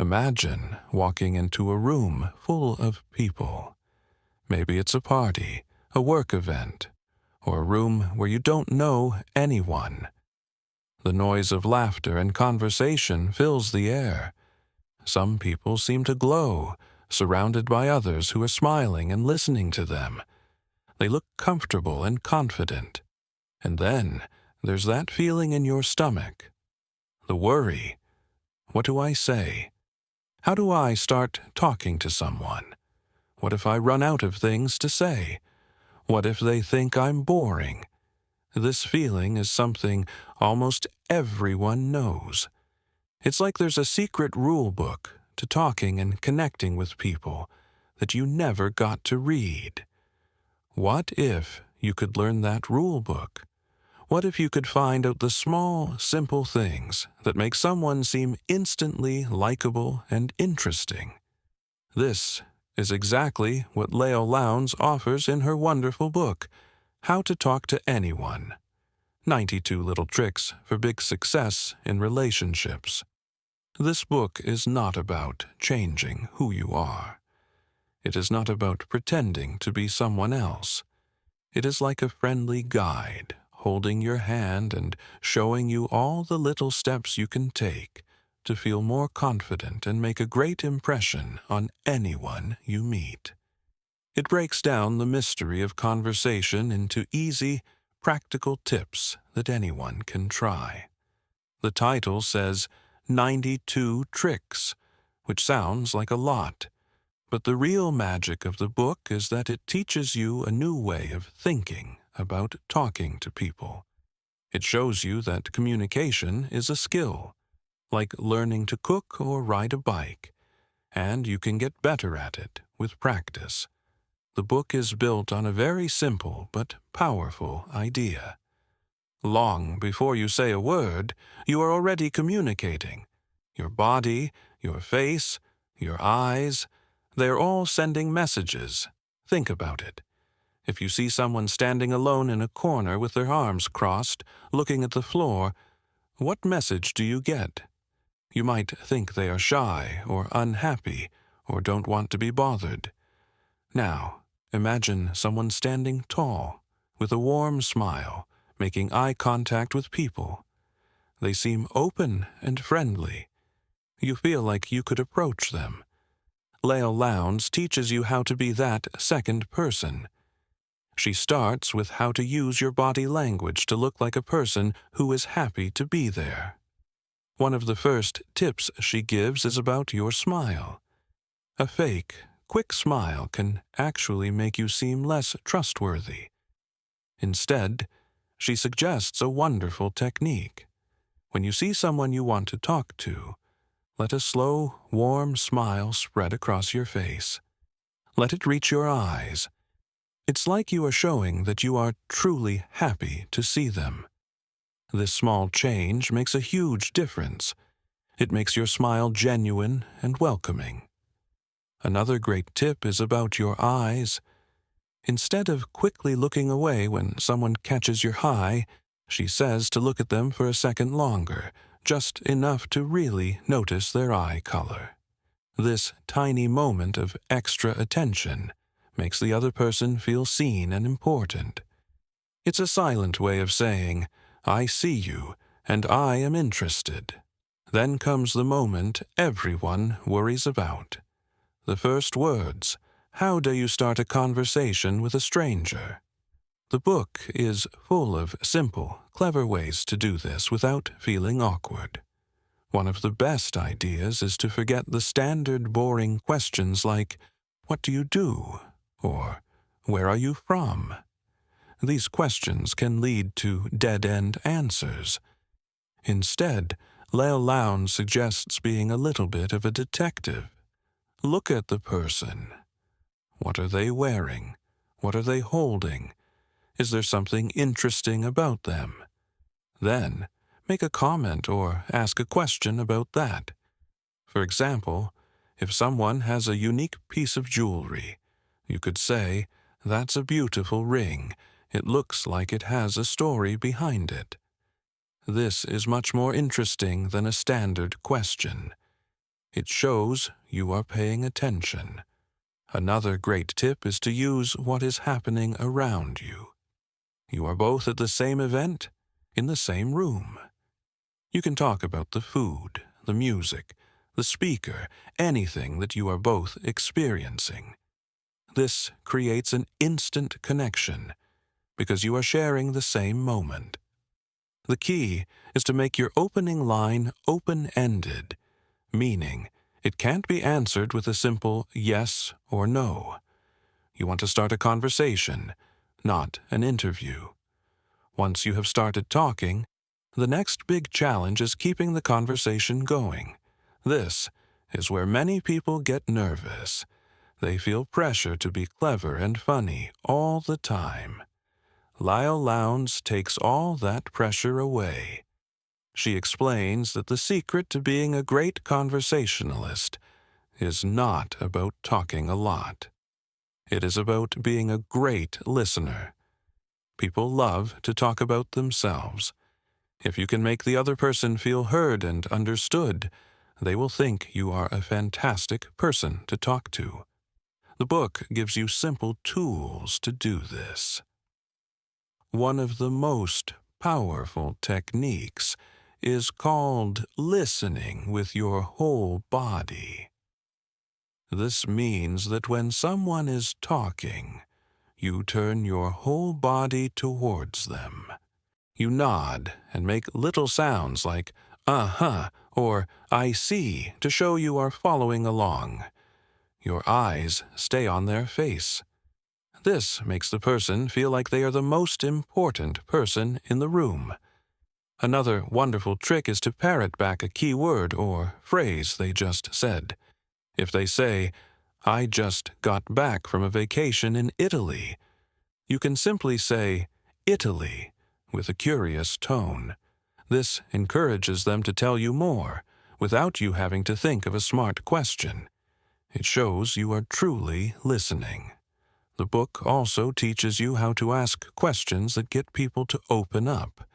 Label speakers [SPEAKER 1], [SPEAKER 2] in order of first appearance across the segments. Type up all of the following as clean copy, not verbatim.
[SPEAKER 1] Imagine walking into a room full of people. Maybe it's a party, a work event, or a room where you don't know anyone. The noise of laughter and conversation fills the air. Some people seem to glow, surrounded by others who are smiling and listening to them. They look comfortable and confident. And then there's that feeling in your stomach. The worry. What do I say? How do I start talking to someone? What if I run out of things to say? What if they think I'm boring? This feeling is something almost everyone knows. It's like there's a secret rule book to talking and connecting with people that you never got to read. What if you could learn that rule book? What if you could find out the small, simple things that make someone seem instantly likable and interesting? This is exactly what Leil Lowndes offers in her wonderful book, How to Talk to Anyone. 92 Little Tricks for Big Success in Relationships. This book is not about changing who you are. It is not about pretending to be someone else. It is like a friendly guide, holding your hand and showing you all the little steps you can take to feel more confident and make a great impression on anyone you meet. It breaks down the mystery of conversation into easy, practical tips that anyone can try. The title says 92 Tricks, which sounds like a lot, but the real magic of the book is that it teaches you a new way of thinking about talking to people. It shows you that communication is a skill, like learning to cook or ride a bike, and you can get better at it with practice. The book is built on a very simple but powerful idea. Long before you say a word, you are already communicating. Your body, your face, your eyes, they're all sending messages. Think about it. If you see someone standing alone in a corner with their arms crossed, looking at the floor, what message do you get? You might think they are shy or unhappy or don't want to be bothered. Now, imagine someone standing tall, with a warm smile, making eye contact with people. They seem open and friendly. You feel like you could approach them. Leil Lowndes teaches you how to be that second person. She starts with how to use your body language to look like a person who is happy to be there. One of the first tips she gives is about your smile. A fake, quick smile can actually make you seem less trustworthy. Instead, she suggests a wonderful technique. When you see someone you want to talk to, let a slow, warm smile spread across your face. Let it reach your eyes. It's like you are showing that you are truly happy to see them. This small change makes a huge difference. It makes your smile genuine and welcoming. Another great tip is about your eyes. Instead of quickly looking away when someone catches your eye, she says to look at them for a second longer, just enough to really notice their eye color. This tiny moment of extra attention makes the other person feel seen and important. It's a silent way of saying, I see you, and I am interested. Then comes the moment everyone worries about. The first words. How do you start a conversation with a stranger? The book is full of simple, clever ways to do this without feeling awkward. One of the best ideas is to forget the standard boring questions like, what do you do? Or, where are you from? These questions can lead to dead-end answers. Instead, Leil Lowndes suggests being a little bit of a detective. Look at the person. What are they wearing? What are they holding? Is there something interesting about them? Then, make a comment or ask a question about that. For example, if someone has a unique piece of jewelry, you could say, that's a beautiful ring. It looks like it has a story behind it. This is much more interesting than a standard question. It shows you are paying attention. Another great tip is to use what is happening around you. You are both at the same event, in the same room. You can talk about the food, the music, the speaker, anything that you are both experiencing. This creates an instant connection because you are sharing the same moment. The key is to make your opening line open-ended, meaning it can't be answered with a simple yes or no. You want to start a conversation, not an interview. Once you have started talking, the next big challenge is keeping the conversation going. This is where many people get nervous. They feel pressure to be clever and funny all the time. Leil Lowndes takes all that pressure away. She explains that the secret to being a great conversationalist is not about talking a lot. It is about being a great listener. People love to talk about themselves. If you can make the other person feel heard and understood, they will think you are a fantastic person to talk to. The book gives you simple tools to do this. One of the most powerful techniques is called listening with your whole body. This means that when someone is talking, you turn your whole body towards them. You nod and make little sounds like "uh-huh" or "I see" to show you are following along. Your eyes stay on their face. This makes the person feel like they are the most important person in the room. Another wonderful trick is to parrot back a key word or phrase they just said. If they say, "I just got back from a vacation in Italy," you can simply say, "Italy," with a curious tone. This encourages them to tell you more, without you having to think of a smart question. It shows you are truly listening. The book also teaches you how to ask questions that get people to open up.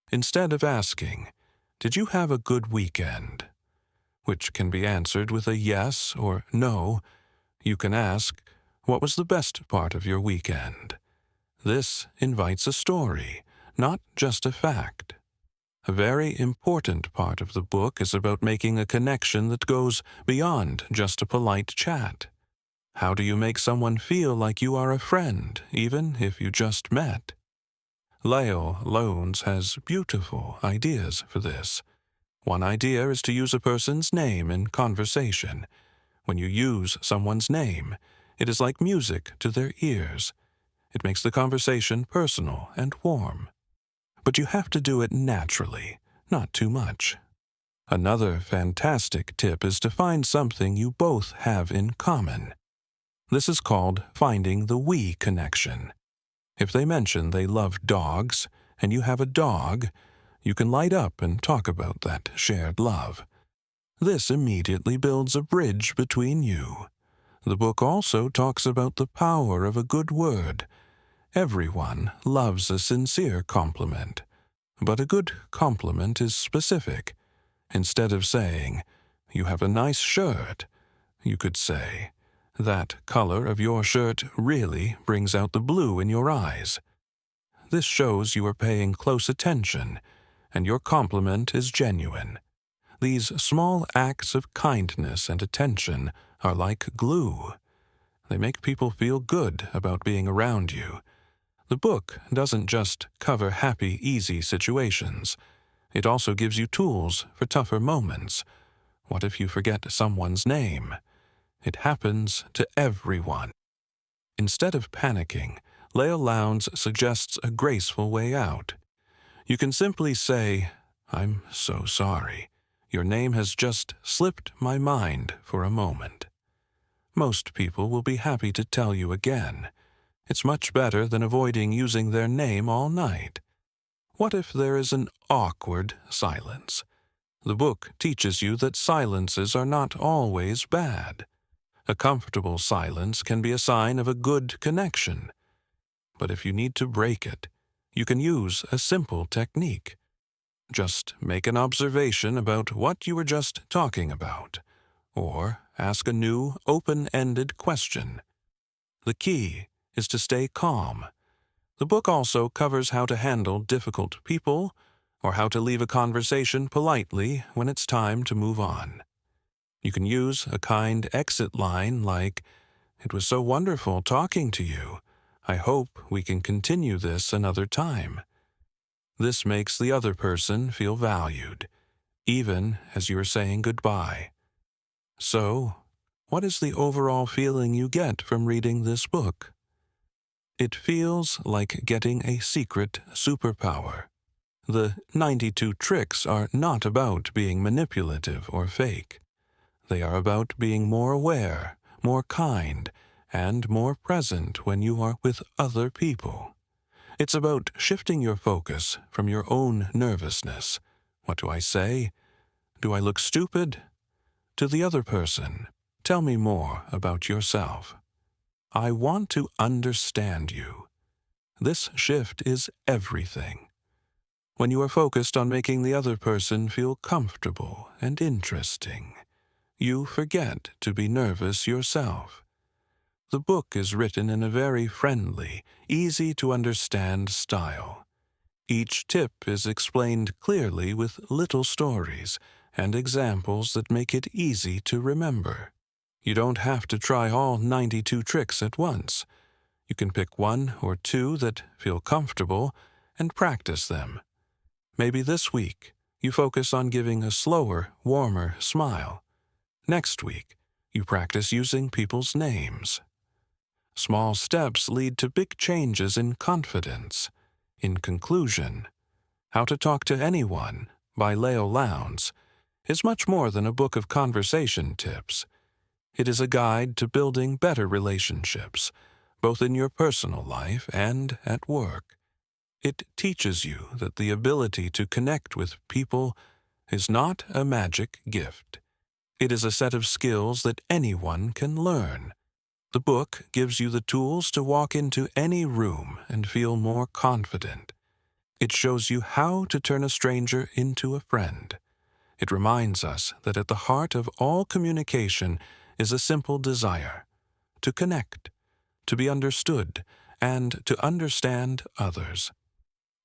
[SPEAKER 1] Instead of asking, "Did you have a good weekend?" which can be answered with a yes or no, you can ask, "What was the best part of your weekend?" This invites a story, not just a fact. A very important part of the book is about making a connection that goes beyond just a polite chat. How do you make someone feel like you are a friend, even if you just met? Leil Lowndes has beautiful ideas for this. One idea is to use a person's name in conversation. When you use someone's name, it is like music to their ears. It makes the conversation personal and warm. But you have to do it naturally, not too much. Another fantastic tip is to find something you both have in common. This is called finding the we connection. If they mention they love dogs and you have a dog, you can light up and talk about that shared love. This immediately builds a bridge between you. The book also talks about the power of a good word. Everyone loves a sincere compliment, but a good compliment is specific. Instead of saying, "You have a nice shirt," you could say, "That color of your shirt really brings out the blue in your eyes." This shows you are paying close attention, and your compliment is genuine. These small acts of kindness and attention are like glue. They make people feel good about being around you. The book doesn't just cover happy, easy situations. It also gives you tools for tougher moments. What if you forget someone's name? It happens to everyone. Instead of panicking, Leil Lowndes suggests a graceful way out. You can simply say, "I'm so sorry. Your name has just slipped my mind for a moment." Most people will be happy to tell you again. It's much better than avoiding using their name all night. What if there is an awkward silence? The book teaches you that silences are not always bad. A comfortable silence can be a sign of a good connection. But if you need to break it, you can use a simple technique. Just make an observation about what you were just talking about, or ask a new, open-ended question. The key is to stay calm. The book also covers how to handle difficult people or how to leave a conversation politely when it's time to move on. You can use a kind exit line like, "It was so wonderful talking to you. I hope we can continue this another time." This makes the other person feel valued, even as you are saying goodbye. So, what is the overall feeling you get from reading this book? It feels like getting a secret superpower. The 92 tricks are not about being manipulative or fake. They are about being more aware, more kind, and more present when you are with other people. It's about shifting your focus from your own nervousness. What do I say? Do I look stupid? To the other person, tell me more about yourself. I want to understand you. This shift is everything. When you are focused on making the other person feel comfortable and interesting, you forget to be nervous yourself. The book is written in a very friendly, easy-to-understand style. Each tip is explained clearly with little stories and examples that make it easy to remember. You don't have to try all 92 tricks at once. You can pick one or two that feel comfortable and practice them. Maybe this week, you focus on giving a slower, warmer smile. Next week, you practice using people's names. Small steps lead to big changes in confidence. In conclusion, How to Talk to Anyone by Leil Lowndes is much more than a book of conversation tips. It is a guide to building better relationships, both in your personal life and at work. It teaches you that the ability to connect with people is not a magic gift. It is a set of skills that anyone can learn. The book gives you the tools to walk into any room and feel more confident. It shows you how to turn a stranger into a friend. It reminds us that at the heart of all communication is a simple desire to connect, to be understood, and to understand others.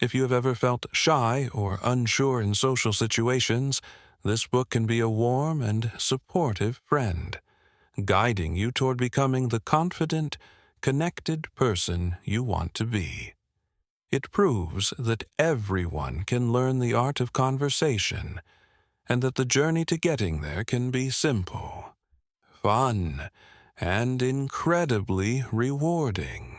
[SPEAKER 1] If you have ever felt shy or unsure in social situations, this book can be a warm and supportive friend, guiding you toward becoming the confident, connected person you want to be. It proves that everyone can learn the art of conversation, and that the journey to getting there can be simple, fun, and incredibly rewarding.